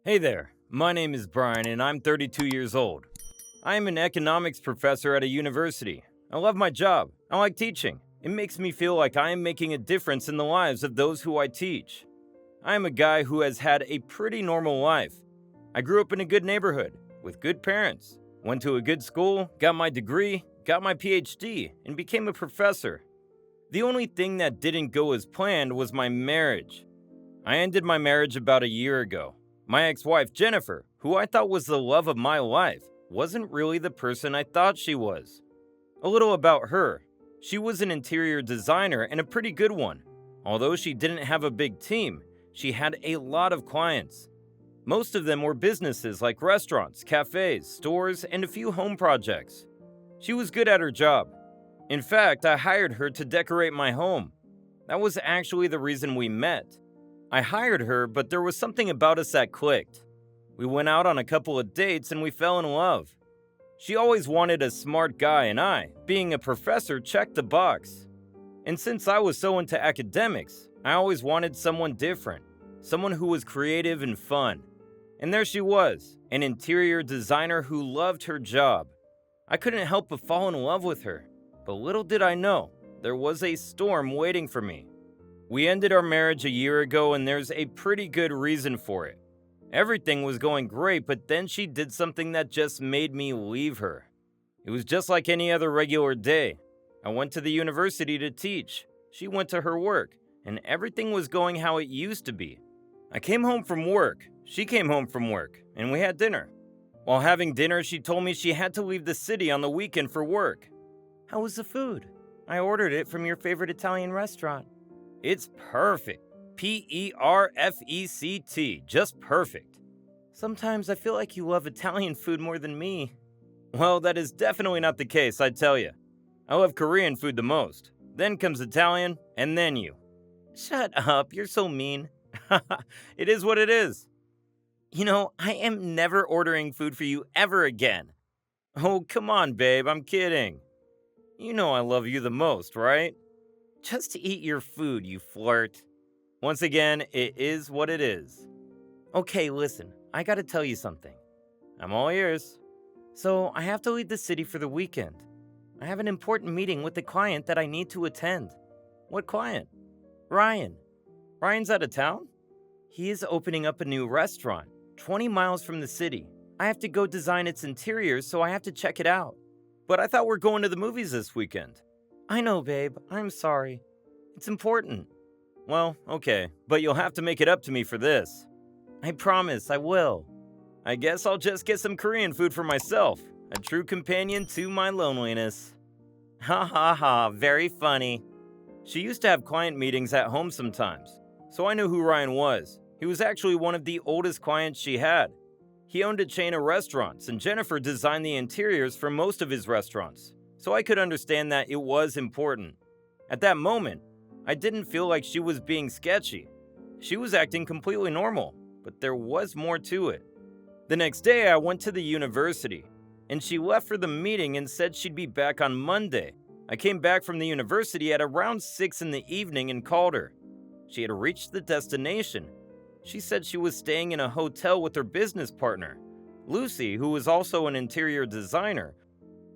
Hey there, my name is Brian and I'm 32 years old. I am an economics professor at a university. I love my job. I like teaching. It makes me feel like I am making a difference in the lives of those who I teach. I am a guy who has had a pretty normal life. I grew up in a good neighborhood with good parents, went to a good school, got my degree, got my PhD, and became a professor. The only thing that didn't go as planned was my marriage. I ended my marriage about a year ago. My ex-wife, Jennifer, who I thought was the love of my life, wasn't really the person I thought she was. A little about her. She was an interior designer and a pretty good one. Although she didn't have a big team, she had a lot of clients. Most of them were businesses like restaurants, cafes, stores, and a few home projects. She was good at her job. In fact, I hired her to decorate my home. That was actually the reason we met. I hired her, but there was something about us that clicked. We went out on a couple of dates and we fell in love. She always wanted a smart guy, and I, being a professor, checked the box. And since I was so into academics, I always wanted someone different, someone who was creative and fun. And there she was, an interior designer who loved her job. I couldn't help but fall in love with her, but little did I know, there was a storm waiting for me. We ended our marriage a year ago, and there's a pretty good reason for it. Everything was going great, but then she did something that just made me leave her. It was just like any other regular day. I went to the university to teach. She went to her work, and everything was going how it used to be. I came home from work. She came home from work, and we had dinner. While having dinner, she told me she had to leave the city on the weekend for work. How was the food? I ordered it from your favorite Italian restaurant. It's perfect. Perfect. Just perfect. Sometimes I feel like you love Italian food more than me. Well, that is definitely not the case, I tell you. I love Korean food the most. Then comes Italian, and then you. Shut up, you're so mean. It is what it is. I am never ordering food for you ever again. Oh, come on, babe, I'm kidding. You know I love you the most, right? Just to eat your food, you flirt. Once again, it is what it is. Okay, listen, I gotta tell you something. I'm all ears. So, I have to leave the city for the weekend. I have an important meeting with the client that I need to attend. What client? Ryan. Ryan's out of town? He is opening up a new restaurant, 20 miles from the city. I have to go design its interior, so I have to check it out. But I thought we're going to the movies this weekend. I know, babe. I'm sorry. It's important. Well, okay, but you'll have to make it up to me for this. I promise, I will. I guess I'll just get some Korean food for myself, a true companion to my loneliness. Ha ha ha, very funny. She used to have client meetings at home sometimes, so I knew who Ryan was. He was actually one of the oldest clients she had. He owned a chain of restaurants, and Jennifer designed the interiors for most of his restaurants, so I could understand that it was important. At that moment, I didn't feel like she was being sketchy. She was acting completely normal, but there was more to it. The next day, I went to the university, and she left for the meeting and said she'd be back on Monday. I came back from the university at around 6 in the evening and called her. She had reached the destination. She said she was staying in a hotel with her business partner, Lucy, who was also an interior designer,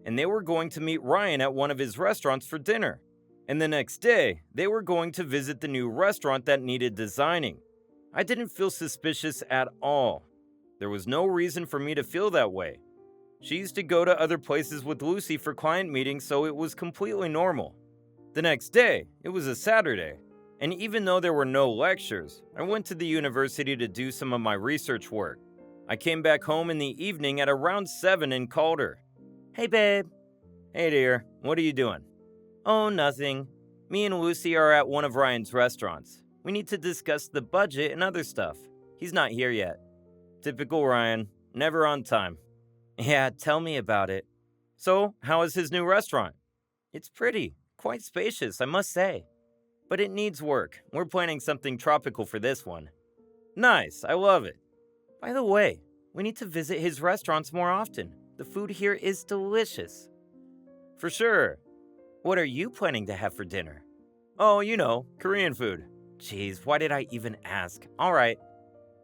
and they were going to meet Ryan at one of his restaurants for dinner. And the next day, they were going to visit the new restaurant that needed designing. I didn't feel suspicious at all. There was no reason for me to feel that way. She used to go to other places with Lucy for client meetings, so it was completely normal. The next day, it was a Saturday, and even though there were no lectures, I went to the university to do some of my research work. I came back home in the evening at around 7 and called her. Hey, babe. Hey, dear. What are you doing? Oh, nothing. Me and Lucy are at one of Ryan's restaurants. We need to discuss the budget and other stuff. He's not here yet. Typical Ryan. Never on time. Yeah, tell me about it. So, how is his new restaurant? It's pretty. Quite spacious, I must say. But it needs work. We're planning something tropical for this one. Nice. I love it. By the way, we need to visit his restaurants more often. The food here is delicious. For sure. What are you planning to have for dinner? Oh, Korean food. Jeez, why did I even ask? All right.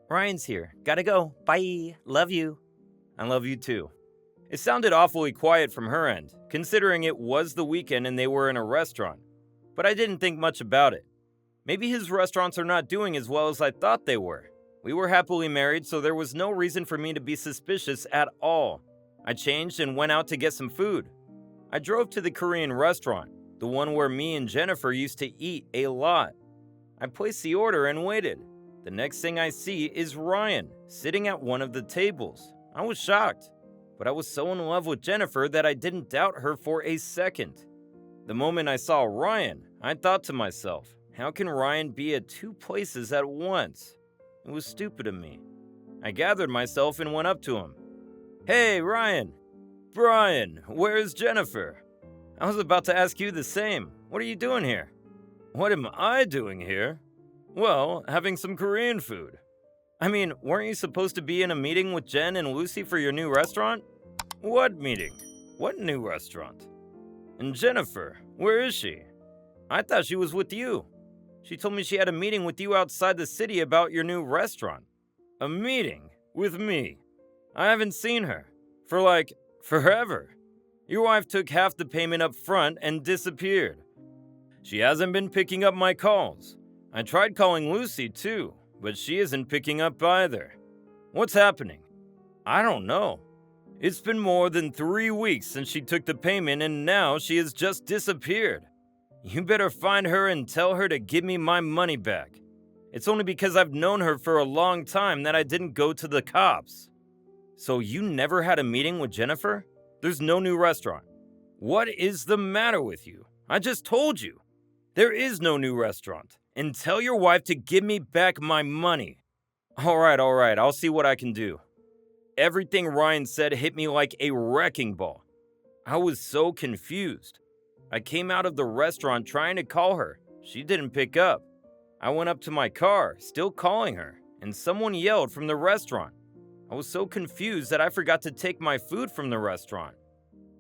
Ryan's here. Gotta go. Bye. Love you. I love you too. It sounded awfully quiet from her end, considering it was the weekend and they were in a restaurant. But I didn't think much about it. Maybe his restaurants are not doing as well as I thought they were. We were happily married, so there was no reason for me to be suspicious at all. I changed and went out to get some food. I drove to the Korean restaurant, the one where me and Jennifer used to eat a lot. I placed the order and waited. The next thing I see is Ryan, sitting at one of the tables. I was shocked, but I was so in love with Jennifer that I didn't doubt her for a second. The moment I saw Ryan, I thought to myself, how can Ryan be at two places at once? It was stupid of me. I gathered myself and went up to him. Hey, Ryan! Brian, where's Jennifer? I was about to ask you the same. What are you doing here? What am I doing here? Well, having some Korean food. I mean, weren't you supposed to be in a meeting with Jen and Lucy for your new restaurant? What meeting? What new restaurant? And Jennifer, where is she? I thought she was with you. She told me she had a meeting with you outside the city about your new restaurant. A meeting? With me? I haven't seen her. For forever. Your wife took half the payment up front and disappeared. She hasn't been picking up my calls. I tried calling Lucy too, but she isn't picking up either. What's happening? I don't know. It's been more than 3 weeks since she took the payment and now she has just disappeared. You better find her and tell her to give me my money back. It's only because I've known her for a long time that I didn't go to the cops. So you never had a meeting with Jennifer? There's no new restaurant. What is the matter with you? I just told you. There is no new restaurant. And tell your wife to give me back my money. All right, I'll see what I can do. Everything Ryan said hit me like a wrecking ball. I was so confused. I came out of the restaurant trying to call her. She didn't pick up. I went up to my car, still calling her, and someone yelled from the restaurant. I was so confused that I forgot to take my food from the restaurant.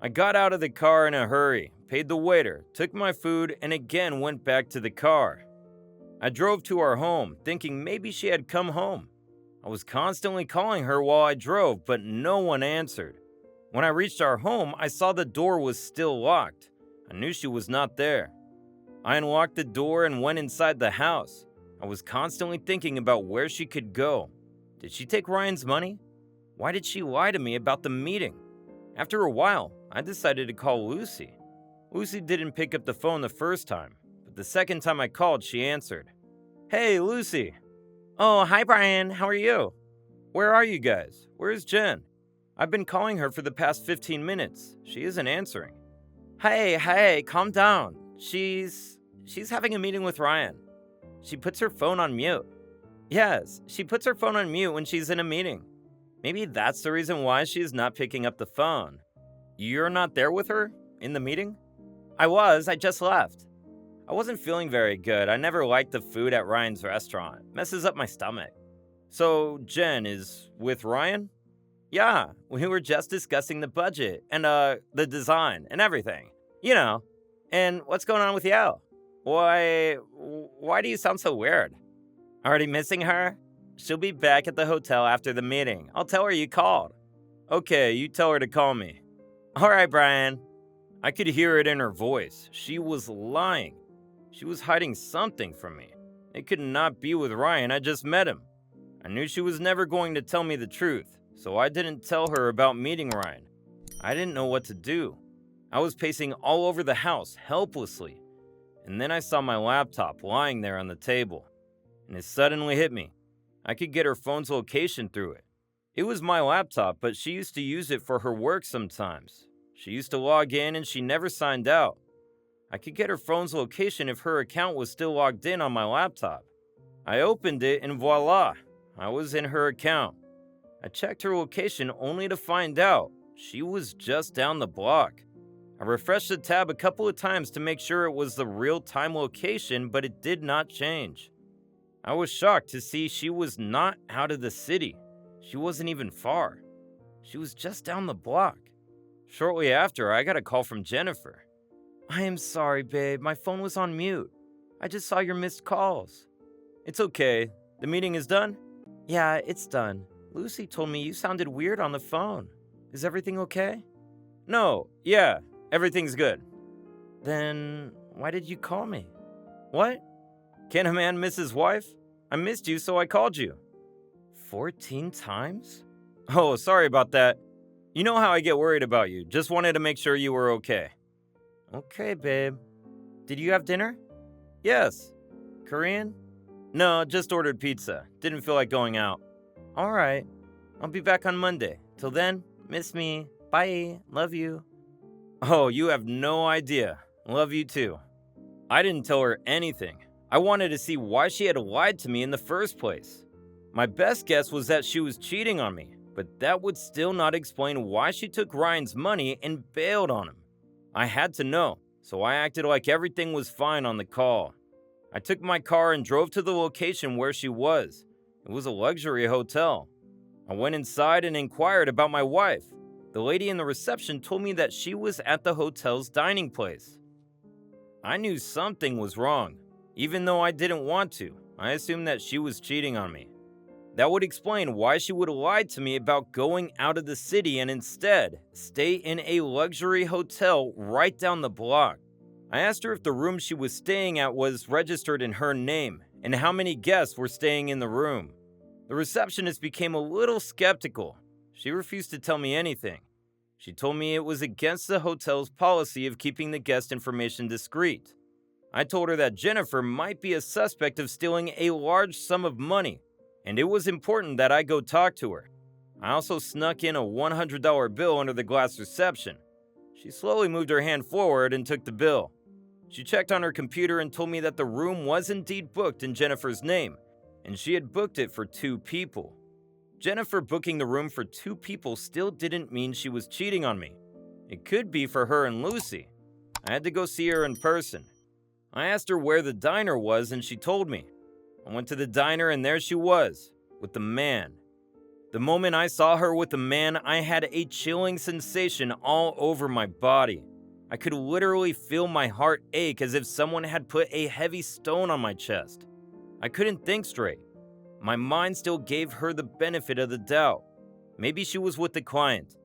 I got out of the car in a hurry, paid the waiter, took my food, and again went back to the car. I drove to our home, thinking maybe she had come home. I was constantly calling her while I drove, but no one answered. When I reached our home, I saw the door was still locked. I knew she was not there. I unlocked the door and went inside the house. I was constantly thinking about where she could go. Did she take Ryan's money? Why did she lie to me about the meeting? After a while, I decided to call Lucy. Lucy didn't pick up the phone the first time, but the second time I called, she answered. Hey, Lucy. Oh, hi, Brian. How are you? Where are you guys? Where's Jen? I've been calling her for the past 15 minutes. She isn't answering. Hey, calm down. She's having a meeting with Ryan. She puts her phone on mute. Yes, she puts her phone on mute when she's in a meeting. Maybe that's the reason why she's not picking up the phone. You're not there with her? In the meeting? I just left. I wasn't feeling very good. I never liked the food at Ryan's restaurant. Messes up my stomach. So, Jen is with Ryan? Yeah, we were just discussing the budget and the design and everything. You know. And what's going on with you? Why do you sound so weird? Already missing her? She'll be back at the hotel after the meeting. I'll tell her you called. Okay, you tell her to call me. All right, Brian. I could hear it in her voice. She was lying. She was hiding something from me. It could not be with Ryan. I just met him. I knew she was never going to tell me the truth, so I didn't tell her about meeting Ryan. I didn't know what to do. I was pacing all over the house, helplessly. And then I saw my laptop lying there on the table. And it suddenly hit me. I could get her phone's location through it. It was my laptop, but she used to use it for her work sometimes. She used to log in and she never signed out. I could get her phone's location if her account was still logged in on my laptop. I opened it and voila, I was in her account. I checked her location only to find out she was just down the block. I refreshed the tab a couple of times to make sure it was the real-time location, but it did not change. I was shocked to see she was not out of the city. She wasn't even far. She was just down the block. Shortly after, I got a call from Jennifer. I am sorry, babe. My phone was on mute. I just saw your missed calls. It's okay. The meeting is done? Yeah, it's done. Lucy told me you sounded weird on the phone. Is everything okay? No, yeah, everything's good. Then why did you call me? What? Can a man miss his wife? I missed you, so I called you. 14 times? Oh, sorry about that. You know how I get worried about you. Just wanted to make sure you were okay. Okay, babe. Did you have dinner? Yes. Korean? No, just ordered pizza. Didn't feel like going out. Alright. I'll be back on Monday. Till then, miss me. Bye. Love you. Oh, you have no idea. Love you too. I didn't tell her anything. I wanted to see why she had lied to me in the first place. My best guess was that she was cheating on me, but that would still not explain why she took Ryan's money and bailed on him. I had to know, so I acted like everything was fine on the call. I took my car and drove to the location where she was. It was a luxury hotel. I went inside and inquired about my wife. The lady in the reception told me that she was at the hotel's dining place. I knew something was wrong. Even though I didn't want to, I assumed that she was cheating on me. That would explain why she would have lied to me about going out of the city and instead stay in a luxury hotel right down the block. I asked her if the room she was staying at was registered in her name and how many guests were staying in the room. The receptionist became a little skeptical. She refused to tell me anything. She told me it was against the hotel's policy of keeping the guest information discreet. I told her that Jennifer might be a suspect of stealing a large sum of money, and it was important that I go talk to her. I also snuck in a $100 bill under the glass reception. She slowly moved her hand forward and took the bill. She checked on her computer and told me that the room was indeed booked in Jennifer's name, and she had booked it for 2 people. Jennifer booking the room for 2 people still didn't mean she was cheating on me. It could be for her and Lucy. I had to go see her in person. I asked her where the diner was and she told me. I went to the diner and there she was, with the man. The moment I saw her with the man, I had a chilling sensation all over my body. I could literally feel my heart ache as if someone had put a heavy stone on my chest. I couldn't think straight. My mind still gave her the benefit of the doubt. Maybe she was with the client,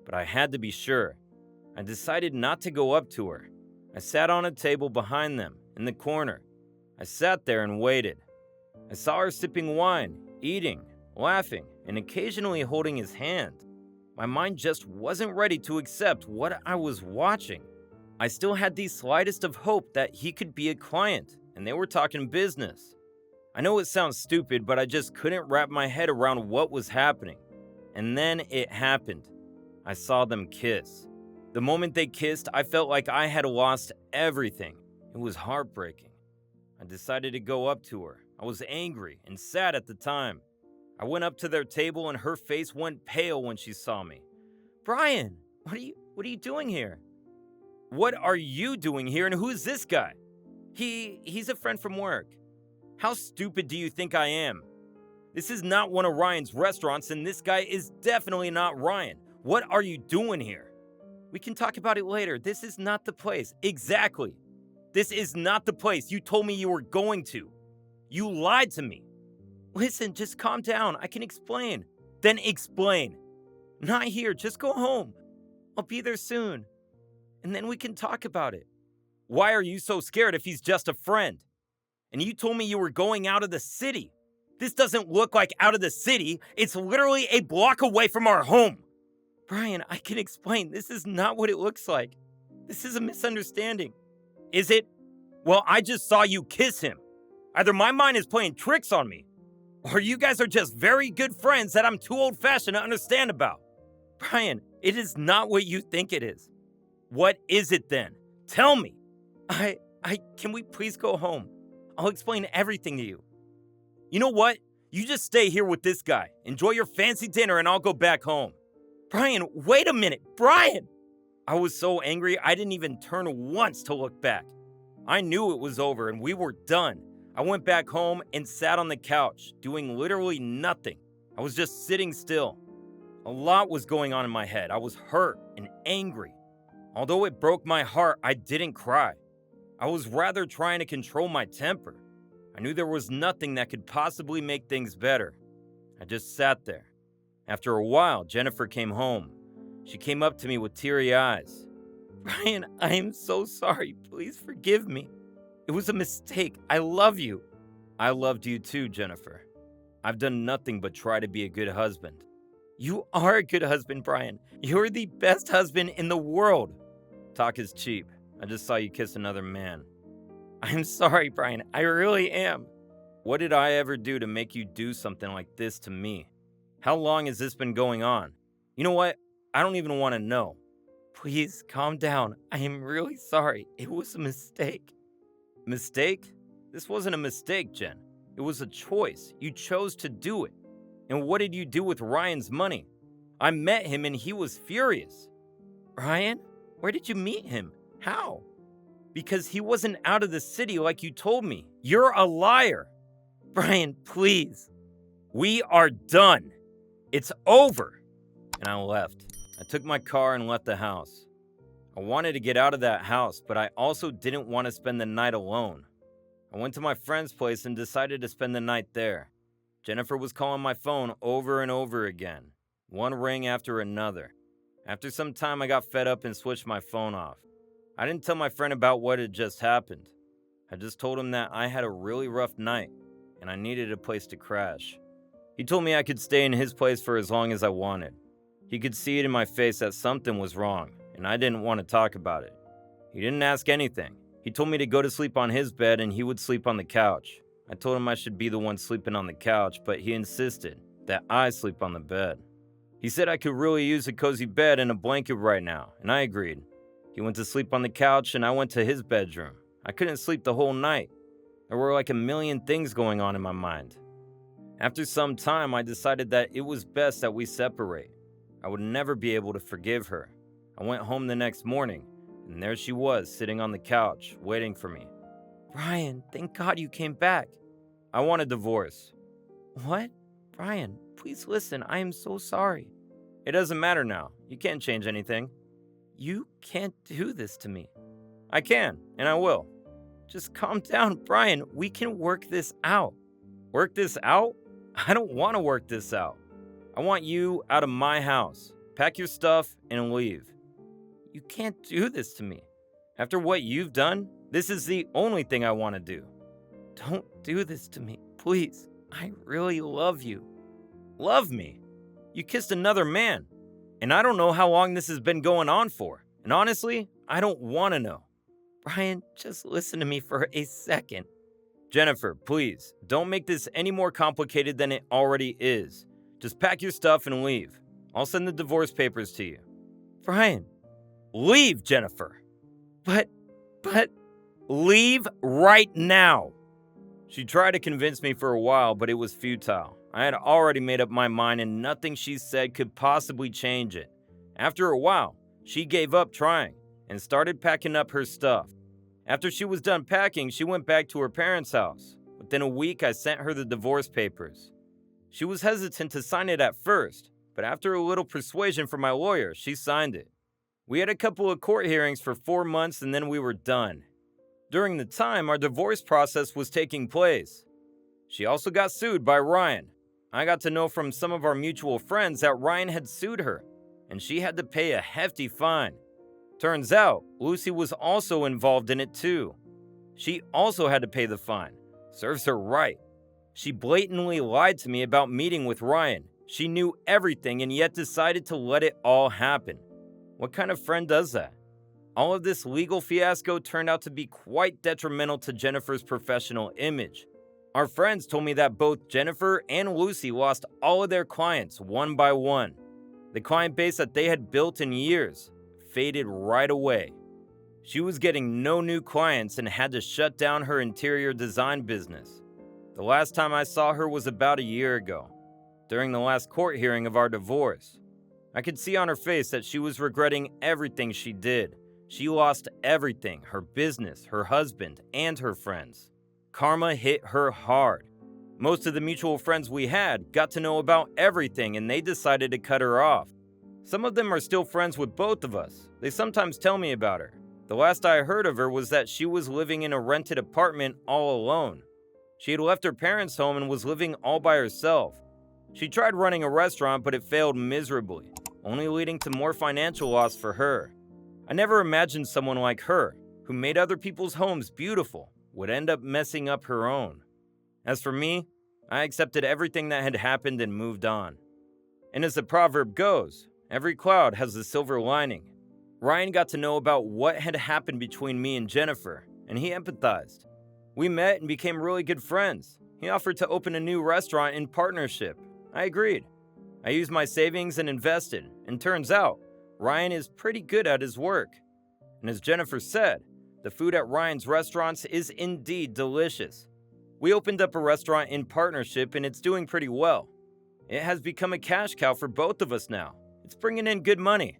but I had to be sure. I decided not to go up to her. I sat on a table behind them, in the corner. I sat there and waited. I saw her sipping wine, eating, laughing, and occasionally holding his hand. My mind just wasn't ready to accept what I was watching. I still had the slightest of hope that he could be a client, and they were talking business. I know it sounds stupid, but I just couldn't wrap my head around what was happening. And then it happened. I saw them kiss. The moment they kissed, I felt like I had lost everything. It was heartbreaking. I decided to go up to her. I was angry and sad at the time. I went up to their table and her face went pale when she saw me. Brian, what are you doing here? What are you doing here and who is this guy? He's a friend from work. How stupid do you think I am? This is not one of Ryan's restaurants and this guy is definitely not Ryan. What are you doing here? We can talk about it later. This is not the place. Exactly. This is not the place you told me you were going to. You lied to me. Listen, just calm down. I can explain. Then explain. Not here. Just go home. I'll be there soon. And then we can talk about it. Why are you so scared if he's just a friend? And you told me you were going out of the city. This doesn't look like out of the city. It's literally a block away from our home. Brian, I can explain. This is not what it looks like. This is a misunderstanding. Is it? Well, I just saw you kiss him. Either my mind is playing tricks on me, or you guys are just very good friends that I'm too old-fashioned to understand about. Brian, it is not what you think it is. What is it then? Tell me. Can we please go home? I'll explain everything to you. You know what? You just stay here with this guy. Enjoy your fancy dinner and I'll go back home. Brian, wait a minute. Brian! I was so angry I didn't even turn once to look back. I knew it was over and we were done. I went back home and sat on the couch, doing literally nothing. I was just sitting still. A lot was going on in my head. I was hurt and angry. Although it broke my heart, I didn't cry. I was rather trying to control my temper. I knew there was nothing that could possibly make things better. I just sat there. After a while, Jennifer came home. She came up to me with teary eyes. Brian, I am so sorry. Please forgive me. It was a mistake. I love you. I loved you too, Jennifer. I've done nothing but try to be a good husband. You are a good husband, Brian. You're the best husband in the world. Talk is cheap. I just saw you kiss another man. I'm sorry, Brian. I really am. What did I ever do to make you do something like this to me? How long has this been going on? You know what? I don't even want to know. Please calm down. I am really sorry. It was a mistake. Mistake? This wasn't a mistake, Jen. It was a choice. You chose to do it. And what did you do with Ryan's money? I met him and he was furious. Ryan? Where did you meet him? How? Because he wasn't out of the city like you told me. You're a liar. Brian, please. We are done. It's over. And I left. I took my car and left the house. I wanted to get out of that house, but I also didn't want to spend the night alone. I went to my friend's place and decided to spend the night there. Jennifer was calling my phone over and over again, one ring after another. After some time, I got fed up and switched my phone off. I didn't tell my friend about what had just happened. I just told him that I had a really rough night and I needed a place to crash. He told me I could stay in his place for as long as I wanted. He could see it in my face that something was wrong, and I didn't want to talk about it. He didn't ask anything. He told me to go to sleep on his bed and he would sleep on the couch. I told him I should be the one sleeping on the couch, but he insisted that I sleep on the bed. He said I could really use a cozy bed and a blanket right now, and I agreed. He went to sleep on the couch and I went to his bedroom. I couldn't sleep the whole night. There were like a million things going on in my mind. After some time, I decided that it was best that we separate. I would never be able to forgive her. I went home the next morning, and there she was, sitting on the couch, waiting for me. Brian, thank God you came back. I want a divorce. What? Brian, please listen, I am so sorry. It doesn't matter now. You can't change anything. You can't do this to me. I can, and I will. Just calm down, Brian. We can work this out. Work this out? I don't want to work this out. I want you out of my house. Pack your stuff and leave. You can't do this to me. After what you've done, this is the only thing I want to do. Don't do this to me, please. I really love you. Love me? You kissed another man. And I don't know how long this has been going on for. And honestly, I don't want to know. Brian, just listen to me for a second. Jennifer, please, don't make this any more complicated than it already is. Just pack your stuff and leave. I'll send the divorce papers to you. Brian. Leave, Jennifer. But, leave right now. She tried to convince me for a while, but it was futile. I had already made up my mind and nothing she said could possibly change it. After a while, she gave up trying and started packing up her stuff. After she was done packing, she went back to her parents' house. Within a week, I sent her the divorce papers. She was hesitant to sign it at first, but after a little persuasion from my lawyer, she signed it. We had a couple of court hearings for 4 months and then we were done. During the time, our divorce process was taking place. She also got sued by Ryan. I got to know from some of our mutual friends that Ryan had sued her, and she had to pay a hefty fine. Turns out, Lucy was also involved in it too. She also had to pay the fine. Serves her right. She blatantly lied to me about meeting with Ryan. She knew everything and yet decided to let it all happen. What kind of friend does that? All of this legal fiasco turned out to be quite detrimental to Jennifer's professional image. Our friends told me that both Jennifer and Lucy lost all of their clients one by one. The client base that they had built in years faded right away. She was getting no new clients and had to shut down her interior design business. The last time I saw her was about a year ago, during the last court hearing of our divorce. I could see on her face that she was regretting everything she did. She lost everything, her business, her husband, and her friends. Karma hit her hard. Most of the mutual friends we had got to know about everything and they decided to cut her off. Some of them are still friends with both of us. They sometimes tell me about her. The last I heard of her was that she was living in a rented apartment all alone. She had left her parents' home and was living all by herself. She tried running a restaurant, but it failed miserably, only leading to more financial loss for her. I never imagined someone like her, who made other people's homes beautiful, would end up messing up her own. As for me, I accepted everything that had happened and moved on. And as the proverb goes, every cloud has a silver lining. Ryan got to know about what had happened between me and Jennifer, and he empathized. We met and became really good friends. He offered to open a new restaurant in partnership. I agreed. I used my savings and invested, and turns out, Ryan is pretty good at his work. And as Jennifer said, the food at Ryan's restaurants is indeed delicious. We opened up a restaurant in partnership and it's doing pretty well. It has become a cash cow for both of us now. It's bringing in good money.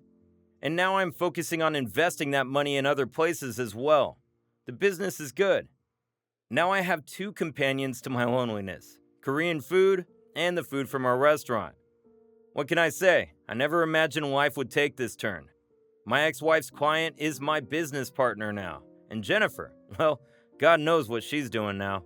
And now I'm focusing on investing that money in other places as well. The business is good. Now I have two companions to my loneliness: Korean food and the food from our restaurant. What can I say? I never imagined life would take this turn. My ex-wife's client is my business partner now. And Jennifer, well, God knows what she's doing now.